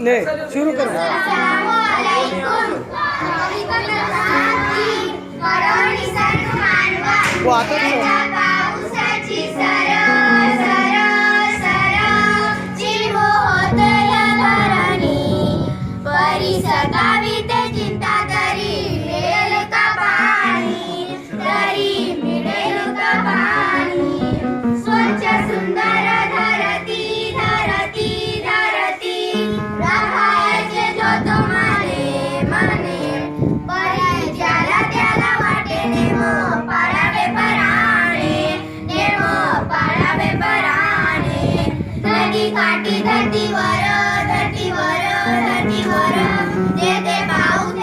ले सुरू कर. करो निसर्ग मानवा, वो आता नाही. पावसाची सर सर सर चिमू होतया धरणी, परी सताविते चिंता तरी मिळेल का पाणी, तरी मिळेल का पाणी. स्वच्छ सुंदर धरती धरती धरती, राहायचे जो तुम्हारे मने, परी ज्याला त्याला वाटे नेमो पाळावे पराणे, नेमो पाळावे पराणे. नदी काठी धरतीवर धरतीवर धरतीवर, जेथे पाऊस